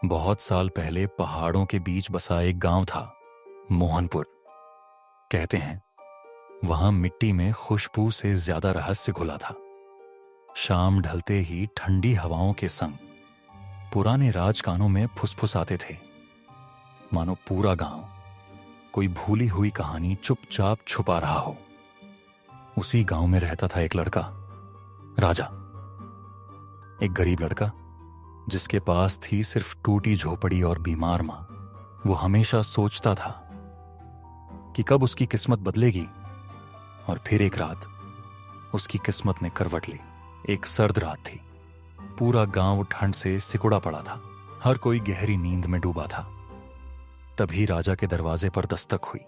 बहुत साल पहले पहाड़ों के बीच बसा एक गांव था, मोहनपुर। कहते हैं वहां मिट्टी में खुशबू से ज्यादा रहस्य घुला था। शाम ढलते ही ठंडी हवाओं के संग पुराने राजकानों में फुसफुसाते थे, मानो पूरा गांव कोई भूली हुई कहानी चुपचाप छुपा रहा हो। उसी गांव में रहता था एक लड़का, राजा। एक गरीब लड़का जिसके पास थी सिर्फ टूटी झोपड़ी और बीमार मां। वो हमेशा सोचता था कि कब उसकी किस्मत बदलेगी, और फिर एक रात उसकी किस्मत ने करवट ली। एक सर्द रात थी, पूरा गांव ठंड से सिकुड़ा पड़ा था, हर कोई गहरी नींद में डूबा था। तभी राजा के दरवाजे पर दस्तक हुई।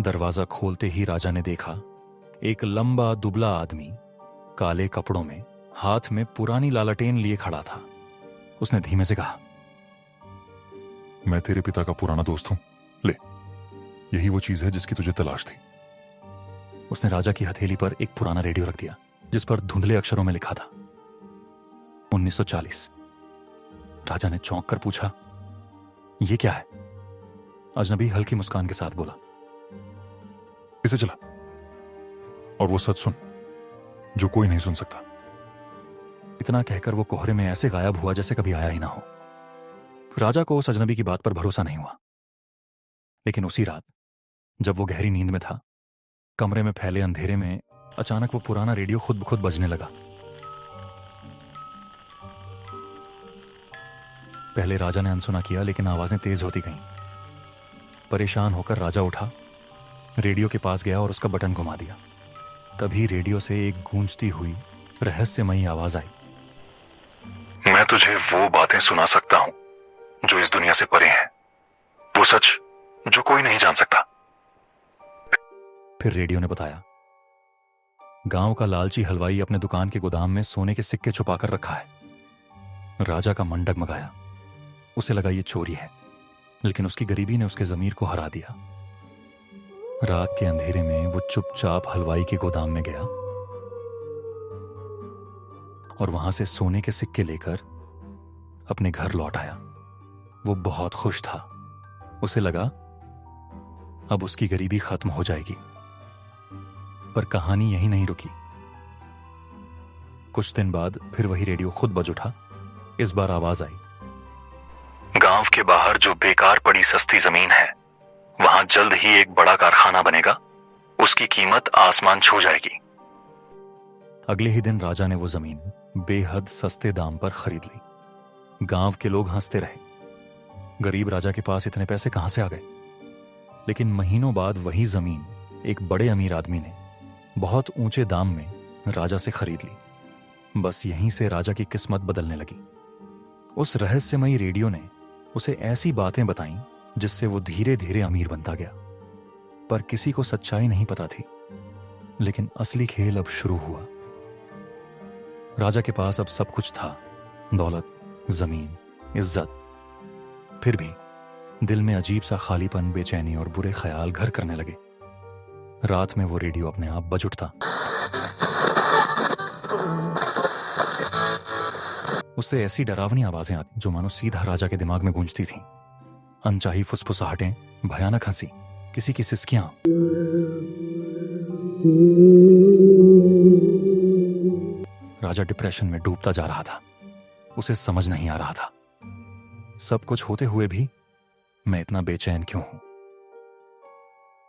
दरवाजा खोलते ही राजा ने देखा एक लंबा दुबला आदमी काले कपड़ों में, हाथ में पुरानी लालटेन लिए खड़ा था। उसने धीमे से कहा, मैं तेरे पिता का पुराना दोस्त हूं, ले, यही वो चीज है जिसकी तुझे तलाश थी। उसने राजा की हथेली पर एक पुराना रेडियो रख दिया जिस पर धुंधले अक्षरों में लिखा था 1940। राजा ने चौंक कर पूछा, यह क्या है? अजनबी हल्की मुस्कान के साथ बोला, इसे चला और वो सच सुन जो कोई नहीं सुन सकता। इतना कहकर वो कोहरे में ऐसे गायब हुआ जैसे कभी आया ही ना हो। राजा को उस अजनबी की बात पर भरोसा नहीं हुआ। लेकिन उसी रात जब वो गहरी नींद में था, कमरे में फैले अंधेरे में अचानक वो पुराना रेडियो खुद ब खुद बजने लगा। पहले राजा ने अनसुना किया, लेकिन आवाजें तेज होती गईं। परेशान होकर राजा उठा, रेडियो के पास गया और उसका बटन घुमा दिया। तभी रेडियो से एक गूंजती हुई रहस्यमयी आवाज आई, मैं तुझे वो बातें सुना सकता हूं जो इस दुनिया से परे हैं, वो सच जो कोई नहीं जान सकता। फिर रेडियो ने बताया, गांव का लालची हलवाई अपने दुकान के गोदाम में सोने के सिक्के छुपाकर रखा है। राजा का मन डगमगाया। उसे लगा ये चोरी है, लेकिन उसकी गरीबी ने उसके जमीर को हरा दिया। रात के अंधेरे में वो चुपचाप हलवाई के गोदाम में गया और वहां से सोने के सिक्के लेकर अपने घर लौट आया। वो बहुत खुश था। उसे लगा अब उसकी गरीबी खत्म हो जाएगी। पर कहानी यहीं नहीं रुकी। कुछ दिन बाद फिर वही रेडियो खुद बज उठा। इस बार आवाज आई, गांव के बाहर जो बेकार पड़ी सस्ती जमीन है, वहां जल्द ही एक बड़ा कारखाना बनेगा, उसकी कीमत आसमान छू जाएगी। अगले ही दिन राजा ने वो जमीन बेहद सस्ते दाम पर खरीद ली। गांव के लोग हंसते रहे, गरीब राजा के पास इतने पैसे कहां से आ गए। लेकिन महीनों बाद वही जमीन एक बड़े अमीर आदमी ने बहुत ऊंचे दाम में राजा से खरीद ली। बस यहीं से राजा की किस्मत बदलने लगी। उस रहस्यमयी रेडियो ने उसे ऐसी बातें बताईं जिससे वो धीरे धीरे अमीर बनता गया। पर किसी को सच्चाई नहीं पता थी। लेकिन असली खेल अब शुरू हुआ। राजा के पास अब सब कुछ था, दौलत, जमीन, इज्जत। फिर भी दिल में अजीब सा खालीपन, बेचैनी और बुरे ख्याल घर करने लगे। रात में वो रेडियो अपने आप बज उठता। उससे ऐसी डरावनी आवाजें आती जो मानो सीधा राजा के दिमाग में गूंजती थीं। अनचाही फुसफुसाहटें, भयानक हंसी, किसी की सिसकियां। राजा डिप्रेशन में डूबता जा रहा था। उसे समझ नहीं आ रहा था, सब कुछ होते हुए भी मैं इतना बेचैन क्यों हूं।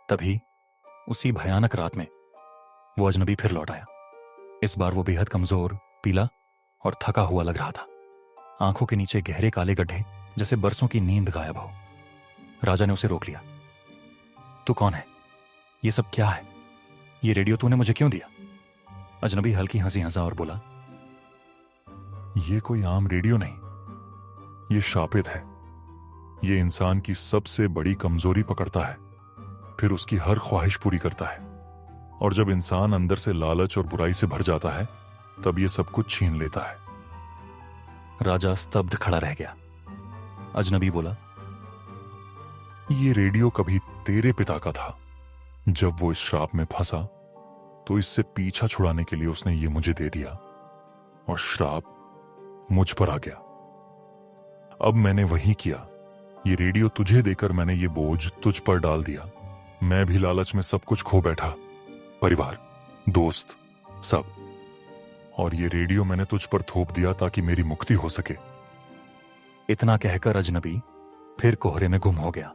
तभी उसी भयानक रात में वो अजनबी फिर लौट आया। इस बार वो बेहद कमजोर, पीला और थका हुआ लग रहा था। आंखों के नीचे गहरे काले गड्ढे, जैसे बरसों की नींद गायब हो। राजा ने उसे रोक लिया। तू कौन है? ये सब क्या है? ये रेडियो तूने मुझे क्यों दिया? अजनबी हल्की हंसी हंसा और बोला, ये कोई आम रेडियो नहीं, ये शापित है। ये इंसान की सबसे बड़ी कमजोरी पकड़ता है, फिर उसकी हर ख्वाहिश पूरी करता है। और जब इंसान अंदर से लालच और बुराई से भर जाता है, तब ये सब कुछ छीन लेता है। राजा स्तब्ध खड़ा रह गया। अजनबी बोला, ये रेडियो कभी तेरे पिता का था। जब वो इस श्राप में फंसा तो इससे पीछा छुड़ाने के लिए उसने ये मुझे दे दिया। और श्राप मुझ पर आ गया। अब मैंने वही किया। ये रेडियो तुझे देकर मैंने ये बोझ तुझ पर डाल दिया। मैं भी लालच में सब कुछ खो बैठा, परिवार, दोस्त, सब। और ये रेडियो मैंने तुझ पर थोप दिया ताकि मेरी मुक्ति हो सके। इतना कहकर अजनबी फिर कोहरे में गुम हो गया।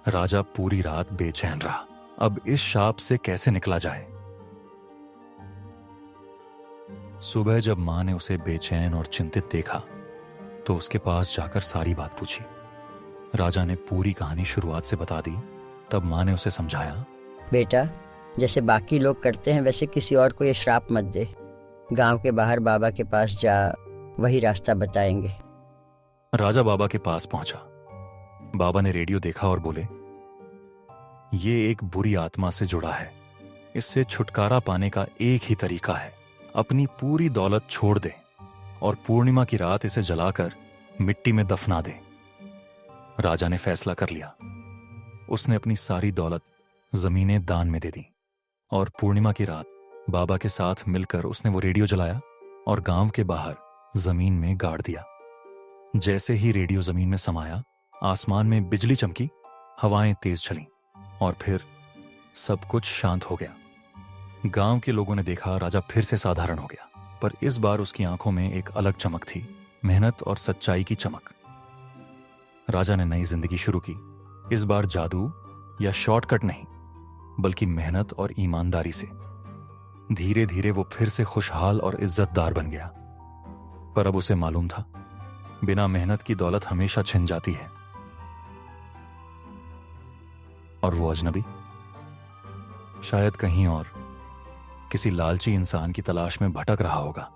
राजा पूरी रात बेचैन रहा। अब इस शाप से कैसे निकला जाए? सुबह जब मां ने उसे बेचैन और चिंतित देखा तो उसके पास जाकर सारी बात पूछी। राजा ने पूरी कहानी शुरुआत से बता दी। तब मां ने उसे समझाया, बेटा, जैसे बाकी लोग करते हैं वैसे किसी और को ये श्राप मत दे। गांव के बाहर बाबा के पास जा, वही रास्ता बताएंगे। राजा बाबा के पास पहुंचा। बाबा ने रेडियो देखा और बोले, ये एक बुरी आत्मा से जुड़ा है। इससे छुटकारा पाने का एक ही तरीका है, अपनी पूरी दौलत छोड़ दे और पूर्णिमा की रात इसे जलाकर मिट्टी में दफना दे। राजा ने फैसला कर लिया। उसने अपनी सारी दौलत जमीनें दान में दे दी और पूर्णिमा की रात बाबा के साथ मिलकर उसने वो रेडियो जलाया और गांव के बाहर जमीन में गाड़ दिया। जैसे ही रेडियो जमीन में समाया, आसमान में बिजली चमकी, हवाएं तेज चलीं और फिर सब कुछ शांत हो गया। गांव के लोगों ने देखा राजा फिर से साधारण हो गया, पर इस बार उसकी आंखों में एक अलग चमक थी, मेहनत और सच्चाई की चमक। राजा ने नई जिंदगी शुरू की, इस बार जादू या शॉर्टकट नहीं, बल्कि मेहनत और ईमानदारी से। धीरे धीरे वो फिर से खुशहाल और इज्जतदार बन गया। पर अब उसे मालूम था, बिना मेहनत की दौलत हमेशा छिन जाती है। और वो अजनबी शायद कहीं और किसी लालची इंसान की तलाश में भटक रहा होगा।